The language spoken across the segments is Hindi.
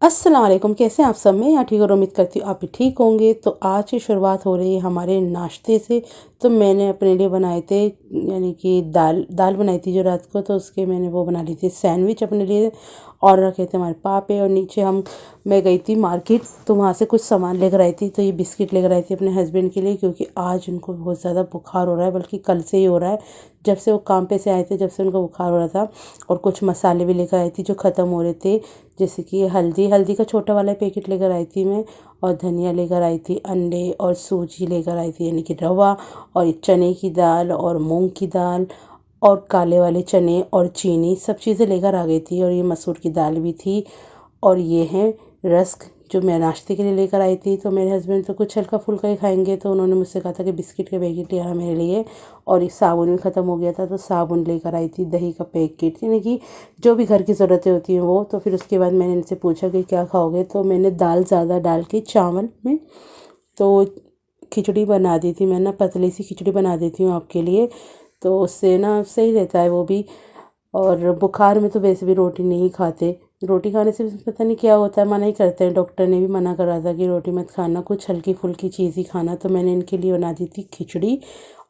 अस्सलाम वालेकुम, कैसे हैं आप सब? मैं यहाँ ठीक और उम्मीद करती हूँ आप भी ठीक होंगे। तो आज की शुरुआत हो रही है हमारे नाश्ते से। तो मैंने अपने लिए बनाए थे यानी कि दाल दाल बनाई थी जो रात को, तो उसके मैंने वो बना ली थी सैंडविच अपने लिए और रखे थे हमारे पापे। और नीचे मैं गई थी मार्केट, तो वहाँ से कुछ सामान लेकर आई थी। तो ये बिस्किट लेकर आई थी अपने हस्बैंड के लिए, क्योंकि आज उनको बहुत ज़्यादा बुखार हो रहा है, बल्कि कल से ही हो रहा है। जब से वो काम पे से आए थे, जब से उनको बुखार हो रहा था। और कुछ मसाले भी लेकर आई थी जो ख़त्म हो रहे थे, जैसे कि हल्दी का छोटा वाला पैकेट लेकर आई थी मैं। और धनिया लेकर आई थी, अंडे और सूजी लेकर आई थी यानी कि रवा, और ये चने की दाल और मूंग की दाल और काले वाले चने और चीनी, सब चीज़ें लेकर आ गई थी। और ये मसूर की दाल भी थी। और ये है रस्क जो मैं नाश्ते के लिए लेकर आई थी। तो मेरे हस्बैंड तो कुछ हल्का फुल्का ही खाएंगे, तो उन्होंने मुझसे कहा था कि बिस्किट के पैकेट ले आना मेरे लिए। और एक साबुन भी ख़त्म हो गया था, तो साबुन लेकर आई थी, दही का पैकेट, यानी कि जो भी घर की ज़रूरतें होती हैं वो। तो फिर उसके बाद मैंने इनसे पूछा कि क्या खाओगे, तो मैंने दाल ज़्यादा डाल के चावल में तो खिचड़ी बना दी थी। मैं ना पतली सी खिचड़ी बना देती हूँ आपके लिए, तो उससे ना सही रहता है वो भी। और बुखार में तो वैसे भी रोटी नहीं खाते, रोटी खाने से पता नहीं क्या होता है, मना ही करते हैं। डॉक्टर ने भी मना करा था कि रोटी मत खाना, कुछ हल्की फुल्की चीज़ ही खाना। तो मैंने इनके लिए बना दी थी खिचड़ी।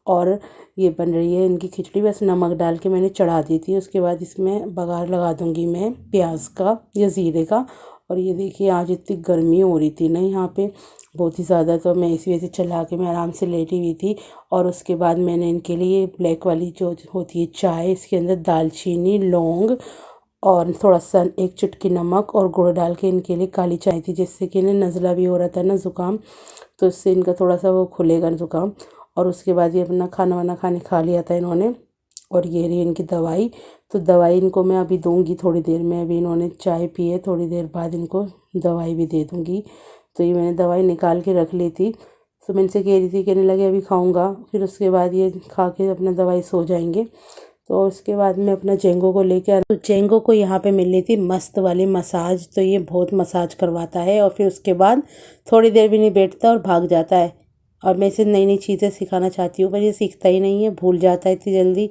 और ये बन रही है इनकी खिचड़ी, बस नमक डाल के मैंने चढ़ा दी थी। उसके बाद इसमें बघार लगा दूंगी मैं प्याज का या ज़ीरे का। और ये देखिए आज इतनी गर्मी हो रही थी ना यहाँ पे, बहुत ही ज़्यादा। तो मैं इसी वजह से चला के मैं आराम से लेटी हुई थी। और उसके बाद मैंने इनके लिए ब्लैक वाली जो होती है चाय, इसके अंदर दालचीनी, लौंग और थोड़ा सा एक चुटकी नमक और गुड़ डाल के इनके लिए काली चाय थी, जिससे कि इन्हें नज़ला भी हो रहा था ना ज़ुकाम, तो इससे इनका थोड़ा सा वो खुलेगा ज़ुकाम। और उसके बाद ये अपना खाना वाना खाने खा लिया था इन्होंने। और ये रही इनकी दवाई। तो दवाई इनको मैं अभी दूंगी थोड़ी देर में, अभी इन्होंने चाय पी है, थोड़ी देर बाद इनको दवाई भी दे दूंगी। तो ये मैंने दवाई निकाल के रख ली थी। तो मैं इनसे कह रही थी, कहने लगे अभी खाऊंगा, फिर उसके बाद ये खा के अपना दवाई सो जाएंगे। तो उसके बाद मैं अपना जेंगो को लेकर, तो जेंगो को यहाँ पे मिल रही थी मस्त वाली मसाज। तो ये बहुत मसाज करवाता है, और फिर उसके बाद थोड़ी देर भी नहीं बैठता और भाग जाता है। और मैं इसे नई नई चीज़ें सिखाना चाहती हूँ, पर ये सीखता ही नहीं है, भूल जाता है इतनी जल्दी।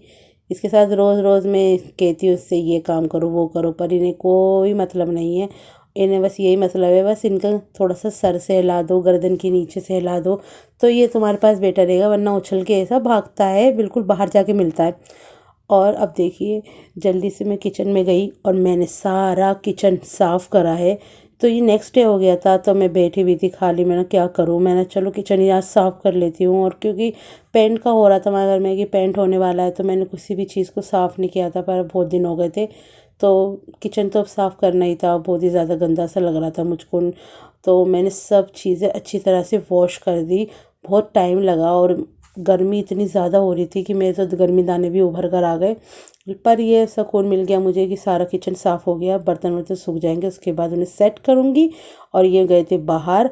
इसके साथ रोज़ रोज़ मैं कहती हूँ इससे ये काम करो वो करो, पर इन्हें कोई मतलब नहीं है। इन्हें बस यही मतलब है, बस इनका थोड़ा सा सर से हिला दो, गर्दन के नीचे से हिला दो, तो ये तुम्हारे पास बैठा रहेगा, वरना उछल के ऐसा भागता है, बिल्कुल बाहर जाके मिलता है। और अब देखिए जल्दी से मैं किचन में गई और मैंने सारा किचन साफ़ करा है। तो ये नेक्स्ट डे हो गया था, तो मैं बैठी हुई थी खाली, मैंने क्या करूँ, मैंने चलो किचन ही आज साफ़ कर लेती हूँ। और क्योंकि पेंट का हो रहा था हमारे घर में कि पेंट होने वाला है, तो मैंने किसी भी चीज़ को साफ़ नहीं किया था, पर बहुत दिन हो गए थे। तो किचन तो अब साफ़ करना ही था, बहुत ही ज़्यादा गंदा सा लग रहा था मुझको। तो मैंने सब चीज़ें अच्छी तरह से वॉश कर दी। बहुत टाइम लगा, और गर्मी इतनी ज़्यादा हो रही थी कि मेरे तो गर्मी दाने भी उभर कर आ गए। पर ये सुकून मिल गया मुझे कि सारा किचन साफ़ हो गया, बर्तन वर्तन सूख जाएंगे, उसके बाद उन्हें सेट करूँगी। और ये गए थे बाहर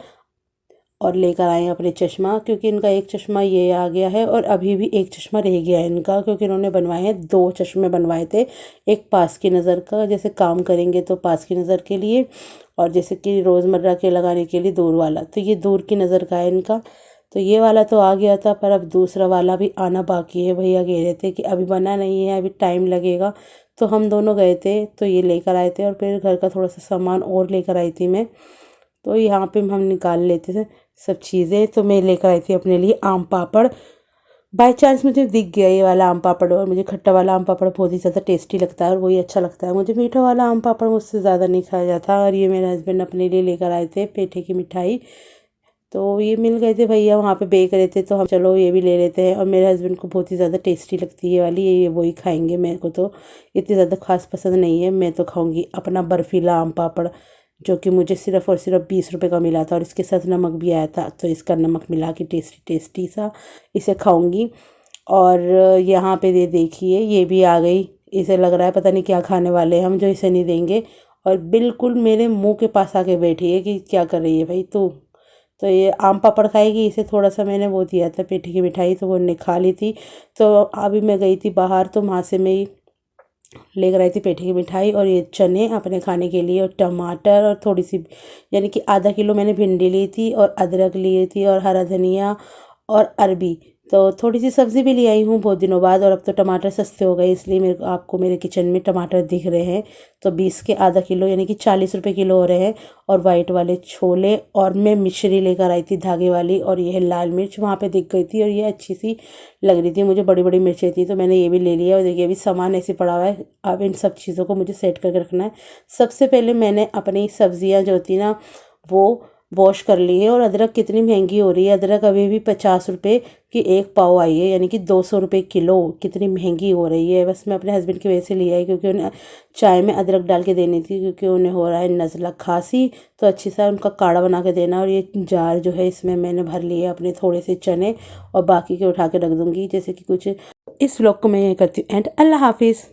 और लेकर आए हैं अपने चश्मा, क्योंकि इनका एक चश्मा ये आ गया है और अभी भी एक चश्मा रह गया है इनका, क्योंकि इन्होंने बनवाए हैं, दो चश्मे बनवाए थे। एक पास की नज़र का, जैसे काम करेंगे तो पास की नज़र के लिए, और जैसे कि रोज़मर्रा के लगाने के लिए दूर वाला। तो ये दूर की नज़र का है इनका। तो ये वाला तो आ गया था, पर अब दूसरा वाला भी आना बाकी है। भैया कह रहे थे कि अभी बना नहीं है, अभी टाइम लगेगा। तो हम दोनों गए थे, तो ये लेकर आए थे, और फिर घर का थोड़ा सा सामान और लेकर आई थी मैं। तो यहाँ पे हम निकाल लेते थे सब चीज़ें। तो मैं लेकर आई थी अपने लिए आम पापड़। बाय चांस मुझे दिख गया ये वाला आम पापड़, और मुझे खट्टा वाला आम पापड़ बहुत ही ज़्यादा टेस्टी लगता है और वही अच्छा लगता है मुझे। मीठा वाला आम पापड़ मुझसे ज़्यादा नहीं खाया जाता। और ये मेरे हस्बैंड अपने लिए लेकर आए थे पेठे की मिठाई। तो ये मिल गए थे भैया वहाँ पे बेच रहे थे, तो हम चलो ये भी ले लेते हैं। और मेरे हस्बैंड को बहुत ही ज़्यादा टेस्टी लगती है ये वाली, ये वही खाएंगे। मेरे को तो इतनी ज़्यादा खास पसंद नहीं है, मैं तो खाऊंगी अपना बर्फीला आम पापड़, जो कि मुझे सिर्फ़ और सिर्फ 20 रुपए का मिला था, और इसके साथ नमक भी आया था। तो इसका नमक मिला के टेस्टी टेस्टी सा इसे खाऊंगी। और यहाँ पे ये देखिए ये भी आ गई। इसे लग रहा है पता नहीं क्या खाने वाले हैं हम, जो इसे नहीं देंगे। और बिल्कुल मेरे मुंह के पास आके बैठी है कि क्या कर रही है भाई तू। तो ये आम पापड़ खाएगी, इसे थोड़ा सा मैंने वो दिया था पेठी की मिठाई, तो वो ने खा ली थी। तो अभी मैं गई थी बाहर, तो वहाँ से मैं लेकर आई थी पेठी की मिठाई और ये चने अपने खाने के लिए, और टमाटर, और थोड़ी सी यानी कि आधा किलो मैंने भिंडी ली थी, और अदरक ली थी, और हरा धनिया और अरबी। तो थोड़ी सी सब्ज़ी भी ले आई हूँ बहुत दिनों बाद। और अब तो टमाटर सस्ते हो गए, इसलिए मेरे को आपको मेरे किचन में टमाटर दिख रहे हैं। तो 20 के आधा किलो यानी कि 40 रुपये किलो हो रहे हैं। और वाइट वाले छोले, और मैं मिश्री लेकर आई थी धागे वाली, और ये है लाल मिर्च वहाँ पे दिख गई थी और ये अच्छी सी लग रही थी मुझे, बड़ी बड़ी मिर्चें थी, तो मैंने ये भी ले लिया। और देखिए अभी सामान ऐसे पड़ा हुआ है। अब इन सब चीज़ों को मुझे सेट करके रखना है। सबसे पहले मैंने अपनी सब्जियाँ जो होती ना वो वॉश कर ली है। और अदरक कितनी महंगी हो रही है, अदरक अभी भी 50 रुपये की एक पाव आई है, यानी कि 200 रुपये किलो। कितनी महंगी हो रही है। बस मैं अपने हस्बैंड की वजह से ले आई, क्योंकि उन्हें चाय में अदरक डाल के देनी थी, क्योंकि उन्हें हो रहा है नज़ला खांसी, तो अच्छी सा उनका काढ़ा बना के देना। और ये जार जो है इसमें मैंने भर लिए अपने थोड़े से चने, और बाकी के उठा के रख दूँगी जैसे कि कुछ। इस व्लॉग को मैं ये करती हूँ एंड अल्लाह हाफिज़।